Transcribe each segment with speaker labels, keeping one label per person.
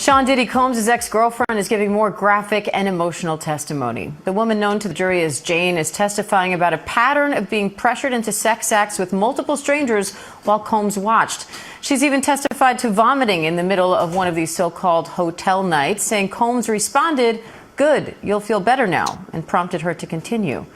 Speaker 1: Sean Diddy Combs' ex-girlfriend is giving more graphic and emotional testimony. The woman known to the jury as Jane is testifying about a pattern of being pressured into sex acts with multiple strangers while Combs watched. She's even testified to vomiting in the middle of one of these so-called hotel nights, saying Combs responded, "Good, you'll feel better now," and prompted her to continue.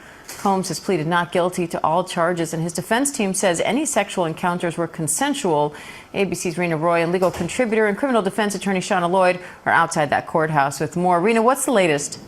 Speaker 1: Combs has pleaded not guilty to all charges, and his defense team says any sexual encounters were consensual. ABC's Rena Roy and legal contributor and criminal defense attorney Shauna Lloyd are outside that courthouse with more. Rena, what's the latest?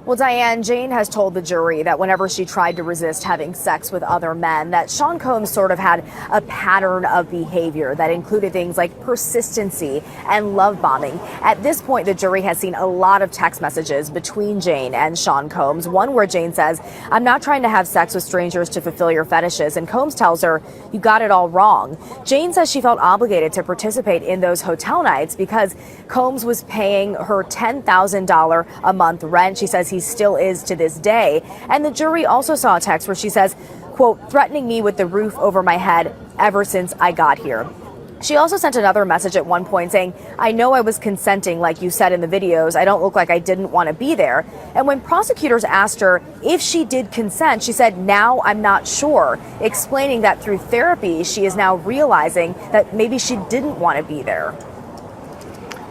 Speaker 2: Well, Diane, Jane has told the jury that whenever she tried to resist having sex with other men, that Sean Combs sort of had a pattern of behavior that included things like persistency and love bombing. At this point, the jury has seen a lot of text messages between Jane and Sean Combs. One where Jane says, "I'm not trying to have sex with strangers to fulfill your fetishes." And Combs tells her, "You got it all wrong." Jane says she felt obligated to participate in those hotel nights because Combs was paying her $10,000 a month rent. She says he still is to this day. And the jury also saw a text where she says, quote, "threatening me with the roof over my head ever since I got here." She also sent another message at one point saying, "I know I was consenting like you said in the videos. I don't look like I didn't want to be there." And when prosecutors asked her if she did consent, she said, "Now I'm not sure," explaining that through therapy, she is now realizing that maybe she didn't want to be there.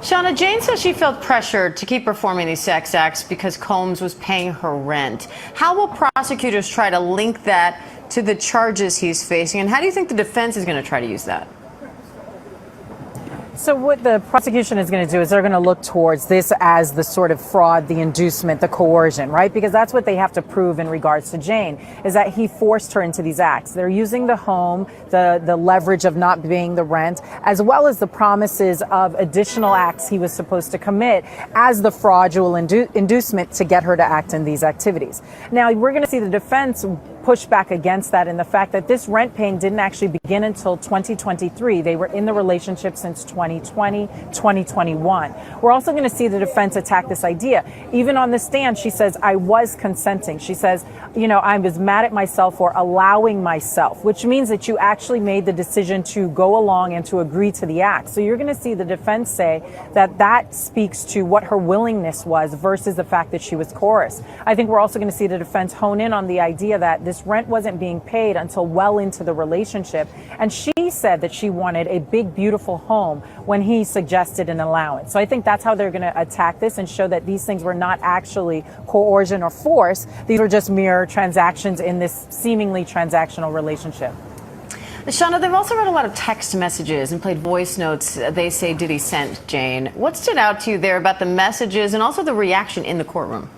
Speaker 1: Shauna, Jane says she felt pressured to keep performing these sex acts because Combs was paying her rent. How will prosecutors try to link that to the charges he's facing, and how do you think the defense is going to try to use that?
Speaker 3: So what the prosecution is going to do is they're going to look towards this as the sort of fraud, the inducement, the coercion, right? Because that's what they have to prove in regards to Jane, is that he forced her into these acts. They're using the home, the leverage of not paying the rent, as well as the promises of additional acts he was supposed to commit as the fraudulent inducement to get her to act in these activities. Now, we're going to see the defense push back against that in the fact that this rent paying didn't actually begin until 2023. They were in the relationship since 2020, 2021. We're also going to see the defense attack this idea. Even on the stand, she says, "I was consenting." She says, I was mad at myself for allowing myself, which means that you actually made the decision to go along and to agree to the act. So you're going to see the defense say that that speaks to what her willingness was versus the fact that she was coerced. I think we're also going to see the defense hone in on the idea that this rent wasn't being paid until well into the relationship. And she said that she wanted a big, beautiful home when he suggested an allowance. So I think that's how they're going to attack this and show that these things were not actually coercion or force. These were just mere transactions in this seemingly transactional relationship.
Speaker 1: Shauna, they've also read a lot of text messages and played voice notes they say Diddy sent Jane. What stood out to you there about the messages and also the reaction in the courtroom?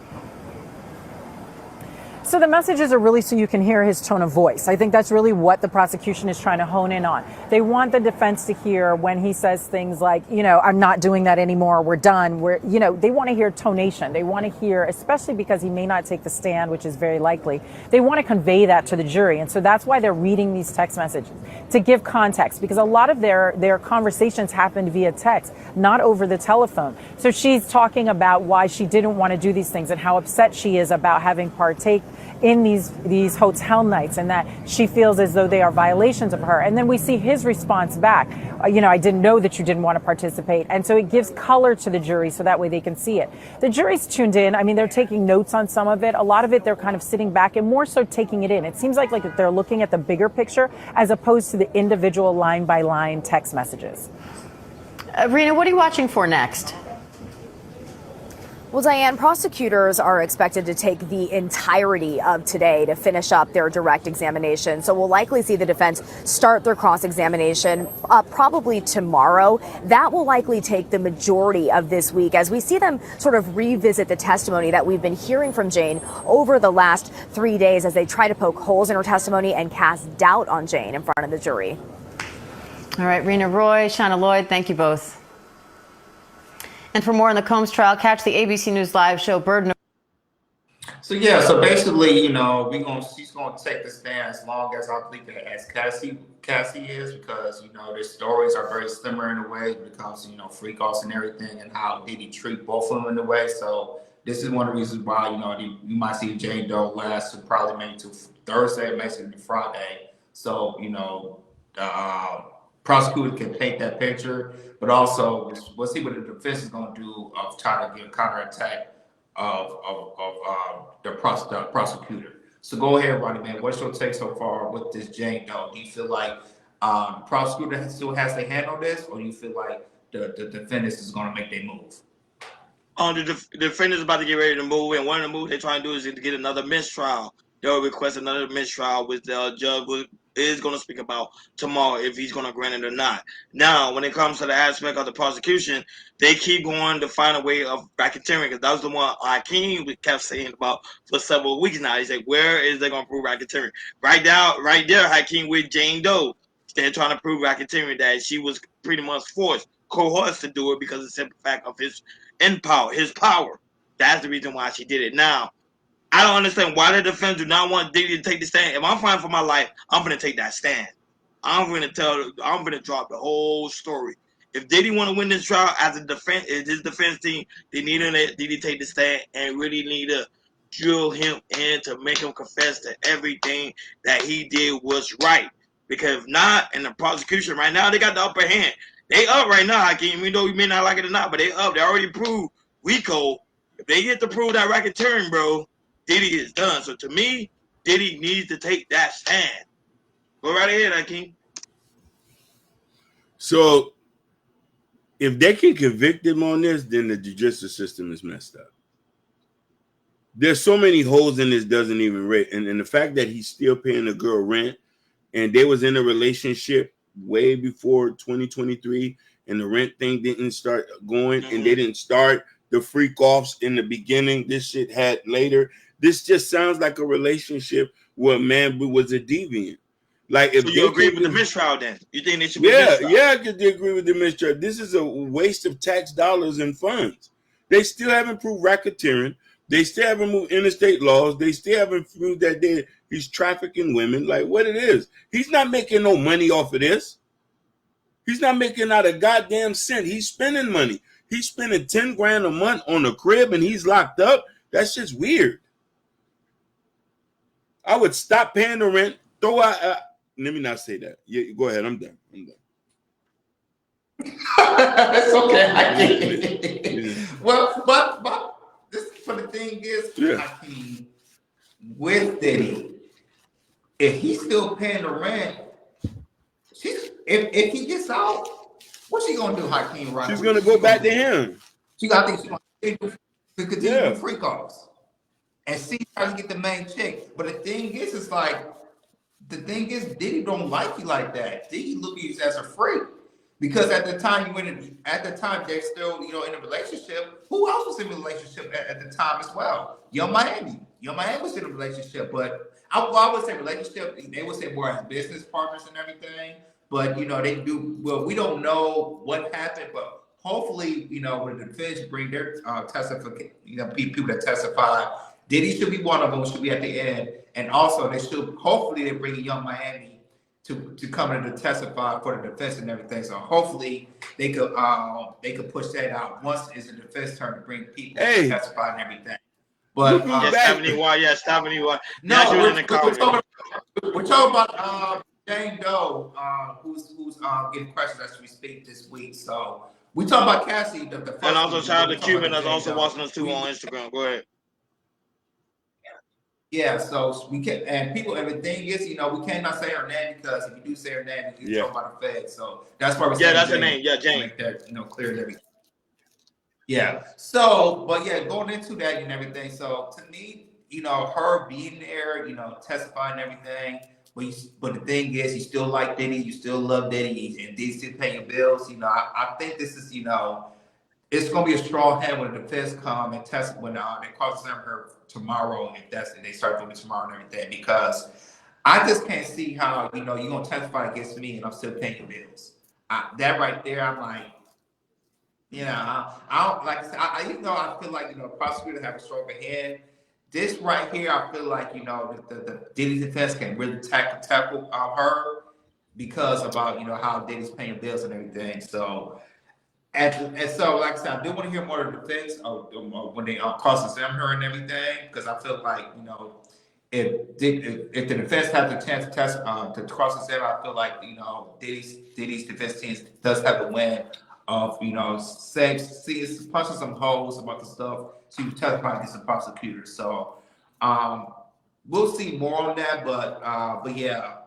Speaker 3: So the messages are really so you can hear his tone of voice. I think that's really what the prosecution is trying to hone in on. They want the defense to hear when he says things like, "I'm not doing that anymore. We're done." They want to hear tonation. They want to hear, especially because he may not take the stand, which is very likely. They want to convey that to the jury. And so that's why they're reading these text messages to give context, because a lot of their conversations happened via text, not over the telephone. So she's talking about why she didn't want to do these things and how upset she is about having partake in these hotel nights, and that she feels as though they are violations of her. And then we see his response back. "I didn't know that you didn't want to participate." And so it gives color to the jury so that way they can see it. The jury's tuned in. I mean, they're taking notes on some of it. A lot of it, they're kind of sitting back and more so taking it in. It seems like they're looking at the bigger picture as opposed to the individual line by line text messages.
Speaker 1: Rena, what are you watching for next?
Speaker 2: Well, Diane, prosecutors are expected to take the entirety of today to finish up their direct examination. So we'll likely see the defense start their cross-examination probably tomorrow. That will likely take the majority of this week as we see them sort of revisit the testimony that we've been hearing from Jane over the last 3 days as they try to poke holes in her testimony and cast doubt on Jane in front of the jury.
Speaker 1: All right, Rena Roy, Shauna Lloyd, thank you both. And for more on the Combs trial, catch the ABC News Live show Burden.
Speaker 4: So basically, she's gonna take the stand as long as I believe as Cassie is, because their stories are very similar in a way because freak offs and everything, and how Diddy treat both of them in a way. So this is one of the reasons why you might see Jane Doe last to probably maybe to Thursday, maybe to Friday. So prosecutor can paint that picture, but also we'll see what the defense is going to do of trying to get a counterattack of the prosecutor. So go ahead, Ronnie, man. What's your take so far with this Jane Doe? Do you feel like the prosecutor still has to handle this, or do you feel like the defendants is going to make their move?
Speaker 5: The defendant's about to get ready to move, and one of the moves they're trying to do is to get another mistrial. They'll request another mistrial, which the judge is going to speak about tomorrow if he's going to grant it or not. Now, when it comes to the aspect of the prosecution, they keep going to find a way of racketeering, because that was the one Hakeem kept saying about for several weeks now. He said, where is they going to prove racketeering? Right there, Hakeem with Jane Doe. They're trying to prove racketeering, that she was pretty much coerced to do it because of the simple fact of his power. That's the reason why she did it. Now, I don't understand why the defense do not want Diddy to take the stand. If I'm fighting for my life, I'm gonna take that stand. I'm gonna drop the whole story. If Diddy want to win this trial as a defense, his defense team, they need to let Diddy take the stand and really need to drill him in to make him confess to everything that he did was right. Because if not, in the prosecution right now, they got the upper hand. They up right now, Hakeem. We know you may not like it or not, but they up. They already proved Rico. If they get to prove that racketeering, bro, Diddy is done. So to me, Diddy needs to take that stand. Go right ahead, Hakeem.
Speaker 6: So if they can convict him on this, then the judicial system is messed up. There's so many holes in this doesn't even rate. And the fact that he's still paying the girl rent, and they was in a relationship way before 2023, and the rent thing didn't start going, and they didn't start the freak offs in the beginning. This shit had later. This just sounds like a relationship where a man was a deviant. Like, if
Speaker 5: so you agree with the mistrial, then you think they should be
Speaker 6: I could agree with the mistrial. This is a waste of tax dollars and funds. They still haven't proved racketeering. They still haven't moved interstate laws. They still haven't proved that he's trafficking women. Like, what it is, he's not making no money off of this. He's not making out a goddamn cent. He's spending money. He's spending 10 grand a month on a crib, and he's locked up. That's just weird. I would stop paying the rent. Throw out. Let me not say that. Yeah, go ahead. I'm done.
Speaker 4: It's okay. I get it. Well, but this for the thing is, Hakeem, with Diddy, if he's still paying the rent, if he gets out, what's she gonna do, Hakeem? Right?
Speaker 6: She's gonna go back to him.
Speaker 4: I think she's gonna continue to freak offs and see how to get the main chick. But the thing is, Diddy don't like you like that. Diddy look at you as a freak. Because at the time they're still, in a relationship. Who else was in a relationship at the time as well? Young Miami was in a relationship, but I would say relationship. They would say more as business partners and everything. But they do well. We don't know what happened, but hopefully, when the defense bring their people that testify, Diddy should be one of them. Should be at the end, and also hopefully they bring Young Miami to come in to testify for the defense and everything. So hopefully they could push that out once it's the defense turn to bring people to testify and everything. But
Speaker 5: Stephanie White.
Speaker 4: No, we're talking about Jane Doe, who's getting questions as we speak this week. So we talk about Cassie, the first,
Speaker 5: and also shout out to Cuban that's also watching us too on Instagram. Go ahead.
Speaker 4: Yeah, so we can, and the thing is, we cannot say her name, because if you do say her name, you talk about the Fed. So that's why we're saying
Speaker 5: that's her name. Yeah, Jane.
Speaker 4: Make that, clear and everything. Yeah. So, but yeah, going into that and everything. So to me, her being there, testifying and everything. But the thing is, you still like Diddy, you still love Diddy, and Diddy still paying your bills. I think this is, it's going to be a strong hand when the defense come and test when they cross-examine her tomorrow, if they start doing it tomorrow and everything, because I just can't see how, you're going to testify against me and I'm still paying your bills. That right there, I'm like, I don't like. Even though I feel like prosecutors have a stronger hand, this right here, I feel like the Diddy defense can really tackle her because about how Diddy's paying bills and everything. So. And so, like I said, I do want to hear more of the defense when they cross-examine her and everything, because I feel like, if the defense has a chance to test to cross examine, I feel like Diddy's defense team does have a win of punching some holes about the stuff she was testifying against the prosecutor. So we'll see more on that, but yeah,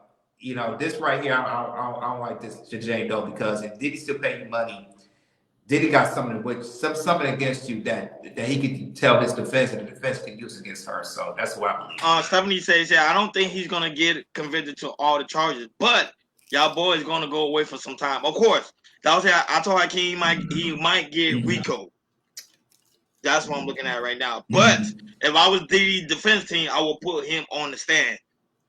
Speaker 4: this right here, I don't like this to Jane Doe, because if Diddy still paying you money, Diddy got something against you that he could tell his defense, and the defense can use against her. So that's what I believe.
Speaker 5: Stephanie says, yeah, I don't think he's gonna get convicted to all the charges, but y'all boys gonna go away for some time. Of course, that was I told Hakeem he might get RICO. That's what I'm looking at right now. But if I was Diddy's defense team, I will put him on the stand.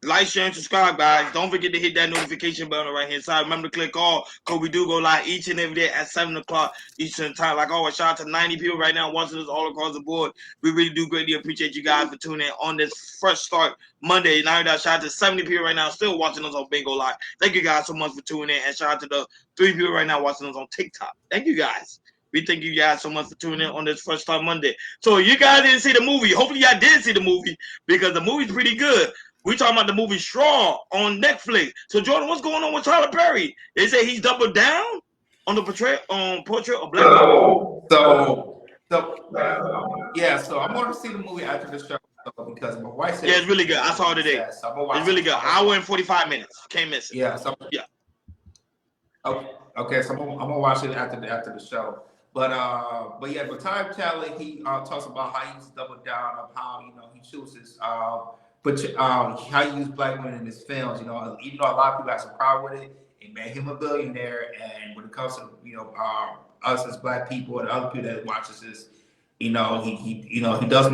Speaker 5: Like, share, and subscribe, guys. Don't forget to hit that notification button on the right-hand side. Remember to click all, because we do go live each and every day at 7 o'clock Eastern time. Like always, shout out to 90 people right now watching us all across the board. We really do greatly appreciate you guys for tuning in on this fresh start Monday. Now, shout out to 70 people right now still watching us on Bingo Live. Thank you guys so much for tuning in. And shout out to the 3 people right now watching us on TikTok. Thank you guys. We thank you guys so much for tuning in on this Fresh Start Monday. So you guys didn't see the movie. Hopefully y'all did see the movie, because the movie's pretty good. We talking about the movie Straw on Netflix. So Jordan, what's going on with Tyler Perry? They say he's doubled down on the portrait of black people.
Speaker 4: So I'm going to see the movie after the show, because my wife said,
Speaker 5: yeah, it's really good. I saw it today. So it's really good. Hour and 45 minutes. Can't miss it.
Speaker 4: Yeah.
Speaker 5: Yeah.
Speaker 4: Okay. So I'm gonna watch it after the show. But Ty Talley, he talks about how he's doubled down of how he chooses how he used black women in his films. Even though a lot of people have some problem with it, it made him a billionaire. And when it comes to us as black people and other people that watches this, he does